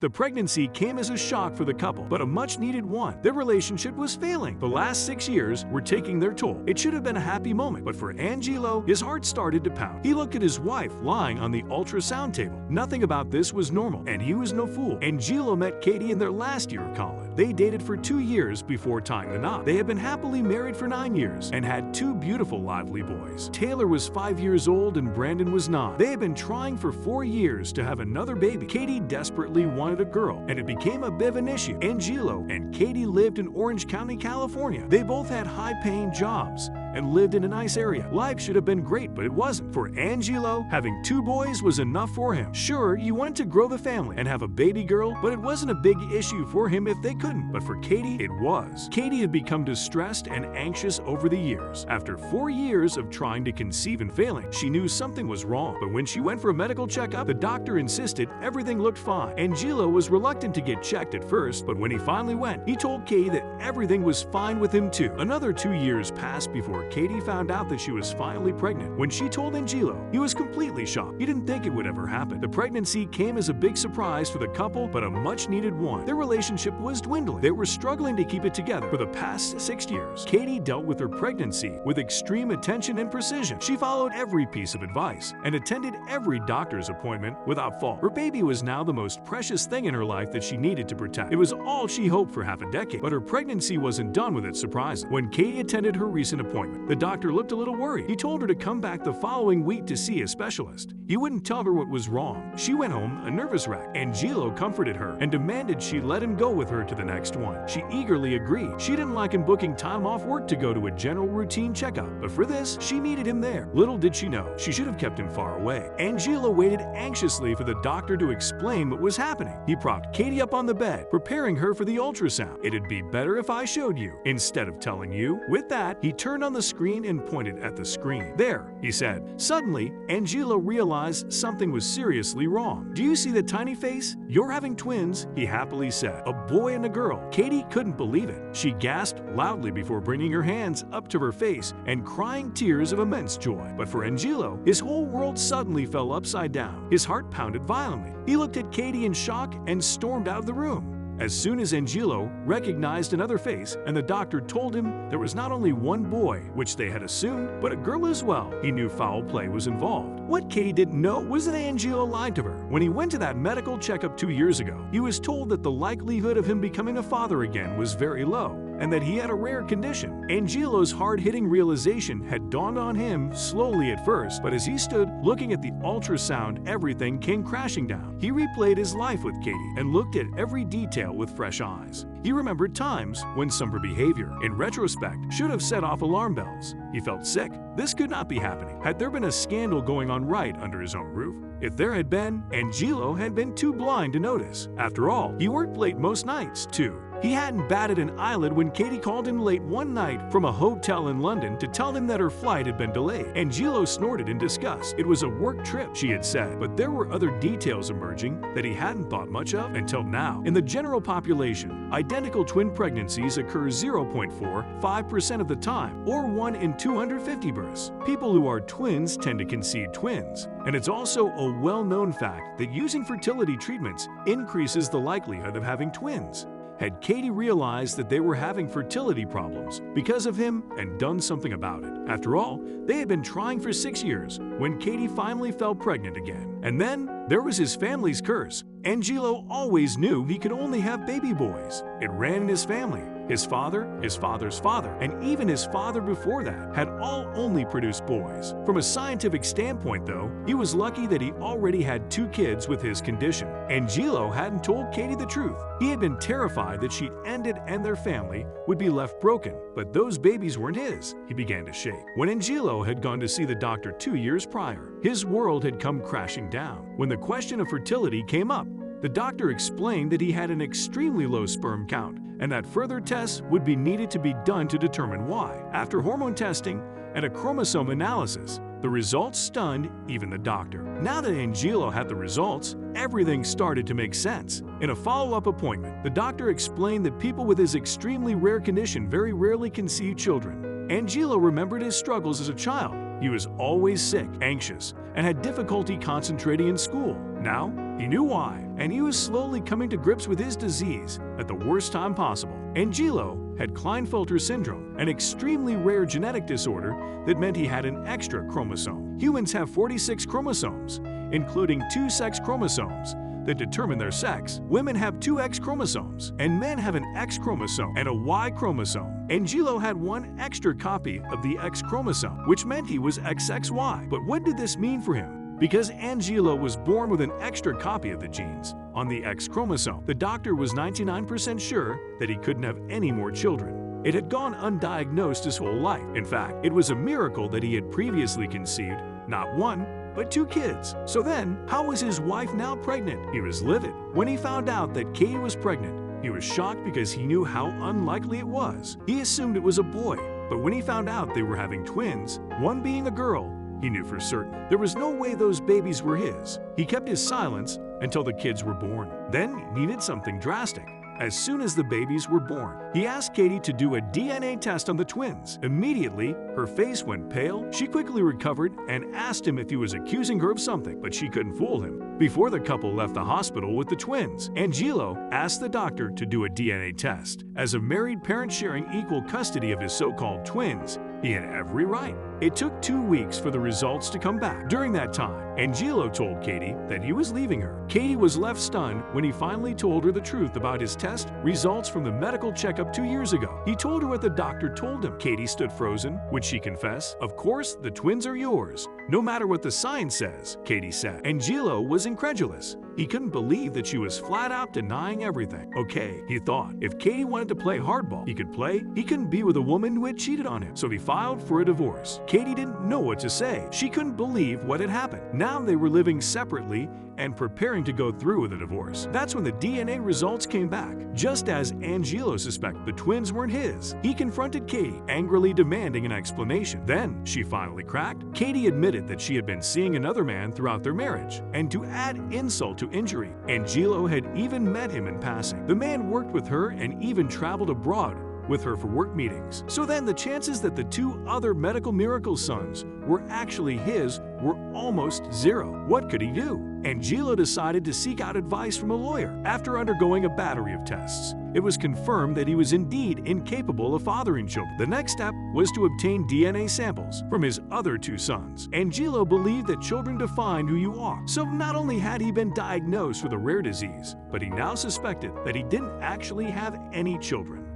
The pregnancy came as a shock for the couple, but a much-needed one. Their relationship was failing. The last 6 years were taking their toll. It should have been a happy moment, but for Angelo, his heart started to pound. He looked at his wife lying on the ultrasound table. Nothing about this was normal, and he was no fool. Angelo met Katie in their last year of college. They dated for 2 years before tying the knot. They had been happily married for 9 years and had 2 beautiful, lively boys. Taylor was 5 years old and Brandon was 9. They had been trying for 4 years to have another baby. Katie desperately wanted a girl, and it became a bit of an issue. Angelo and Katie lived in Orange County, California. They both had high-paying jobs and lived in a nice area. Life should have been great, but it wasn't. For Angelo, having 2 boys was enough for him. Sure, he wanted to grow the family and have a baby girl, but it wasn't a big issue for him if they couldn't. But for Katie, it was. Katie had become distressed and anxious over the years. After 4 years of trying to conceive and failing, she knew something was wrong. But when she went for a medical checkup, the doctor insisted everything looked fine. Angelo was reluctant to get checked at first, but when he finally went, he told Katie that everything was fine with him too. Another 2 years passed before Katie found out that she was finally pregnant. When she told Angelo, he was completely shocked. He didn't think it would ever happen. The pregnancy came as a big surprise for the couple, but a much-needed one. Their relationship was dwindling. They were struggling to keep it together. For the past 6 years, Katie dealt with her pregnancy with extreme attention and precision. She followed every piece of advice and attended every doctor's appointment without fault. Her baby was now the most precious thing in her life that she needed to protect. It was all she hoped for half a decade, but her pregnancy wasn't done with its surprises. When Katie attended her recent appointment, the doctor looked a little worried. He told her to come back the following week to see a specialist. He wouldn't tell her what was wrong. She went home a nervous wreck. Angelo comforted her and demanded she let him go with her to the next one. She eagerly agreed. She didn't like him booking time off work to go to a general routine checkup, but for this, she needed him there. Little did she know, she should have kept him far away. Angelo waited anxiously for the doctor to explain what was happening. He propped Katie up on the bed, preparing her for the ultrasound. "It'd be better if I showed you, instead of telling you." With that, he turned on the screen and pointed at the screen. "There," he said. Suddenly, Angelo realized something was seriously wrong. "Do you see the tiny face? You're having twins," he happily said. "A boy and a girl." Katie couldn't believe it. She gasped loudly before bringing her hands up to her face and crying tears of immense joy. But for Angelo, his whole world suddenly fell upside down. His heart pounded violently. He looked at Katie in shock and stormed out of the room. As soon as Angelo recognized another face and the doctor told him there was not only one boy, which they had assumed, but a girl as well, he knew foul play was involved. What Katie didn't know was that Angelo lied to her. When he went to that medical checkup 2 years ago, he was told that the likelihood of him becoming a father again was very low, and that he had a rare condition. Angelo's hard-hitting realization had dawned on him slowly at first, but as he stood looking at the ultrasound, everything came crashing down. He replayed his life with Katie and looked at every detail with fresh eyes. He remembered times when some of her behavior, in retrospect, should have set off alarm bells. He felt sick. This could not be happening. Had there been a scandal going on right under his own roof? If there had been, Angelo had been too blind to notice. After all, he worked late most nights, too. He hadn't batted an eyelid when Katie called him late one night from a hotel in London to tell him that her flight had been delayed. Angelo snorted in disgust. It was a work trip, she had said, but there were other details emerging that he hadn't thought much of until now. In the general population, identical twin pregnancies occur 0.45% of the time, or 1 in 250 births. People who are twins tend to conceive twins, and it's also a well-known fact that using fertility treatments increases the likelihood of having twins. Had Katie realized that they were having fertility problems because of him and done something about it? After all, they had been trying for 6 years when Katie finally fell pregnant again. And then there was his family's curse. Angelo always knew he could only have baby boys. It ran in his family. His father, his father's father, and even his father before that had all only produced boys. From a scientific standpoint, though, he was lucky that he already had 2 kids with his condition. Angelo hadn't told Katie the truth. He had been terrified that she'd ended and their family would be left broken, but those babies weren't his. He began to shake. When Angelo had gone to see the doctor 2 years prior, his world had come crashing down. When the question of fertility came up, the doctor explained that he had an extremely low sperm count and that further tests would be needed to be done to determine why. After hormone testing and a chromosome analysis, the results stunned even the doctor. Now that Angelo had the results, everything started to make sense. In a follow-up appointment, the doctor explained that people with his extremely rare condition very rarely conceive children. Angelo remembered his struggles as a child. He was always sick, anxious, and had difficulty concentrating in school. Now, he knew why, and he was slowly coming to grips with his disease at the worst time possible. Angelo had Klinefelter syndrome, an extremely rare genetic disorder that meant he had an extra chromosome. Humans have 46 chromosomes, including 2 sex chromosomes that determine their sex. Women have 2 X chromosomes, and men have an X chromosome and a Y chromosome. Angelo had 1 extra copy of the X chromosome, which meant he was XXY. But what did this mean for him? Because Angelo was born with an extra copy of the genes on the X chromosome, the doctor was 99% sure that he couldn't have any more children. It had gone undiagnosed his whole life. In fact, it was a miracle that he had previously conceived not 1, but 2 kids. So then, how was his wife now pregnant? He was livid. When he found out that Katie was pregnant, he was shocked because he knew how unlikely it was. He assumed it was a boy, but when he found out they were having twins, one being a girl, he knew for certain there was no way those babies were his. He kept his silence until the kids were born. Then he needed something drastic. As soon as the babies were born, he asked Katie to do a DNA test on the twins. Immediately, her face went pale. She quickly recovered and asked him if he was accusing her of something, but she couldn't fool him. Before the couple left the hospital with the twins, Angelo asked the doctor to do a DNA test. As a married parent sharing equal custody of his so-called twins, he had every right. It took 2 weeks for the results to come back. During that time, Angelo told Katie that he was leaving her. Katie was left stunned when he finally told her the truth about his test results from the medical checkup 2 years ago. He told her what the doctor told him. Katie stood frozen. Would she confess? Of course, the twins are yours, no matter what the science says, Katie said. Angelo was incredulous. He couldn't believe that she was flat out denying everything. Okay, he thought, if Katie wanted to play hardball, he could play. He couldn't be with a woman who had cheated on him, so he filed for a divorce. Katie didn't know what to say. She couldn't believe what had happened. Now they were living separately and preparing to go through with a divorce. That's when the DNA results came back. Just as Angelo suspected, the twins weren't his. He confronted Katie, angrily demanding an explanation. Then she finally cracked. Katie admitted that she had been seeing another man throughout their marriage. And to add insult to injury, Angelo had even met him in passing. The man worked with her and even traveled abroad with her for work meetings. So then the chances that the 2 other medical miracle sons were actually his were almost 0. What could he do? Angelo decided to seek out advice from a lawyer. After undergoing a battery of tests, it was confirmed that he was indeed incapable of fathering children. The next step was to obtain DNA samples from his other 2 sons. Angelo believed that children define who you are. So not only had he been diagnosed with a rare disease, but he now suspected that he didn't actually have any children.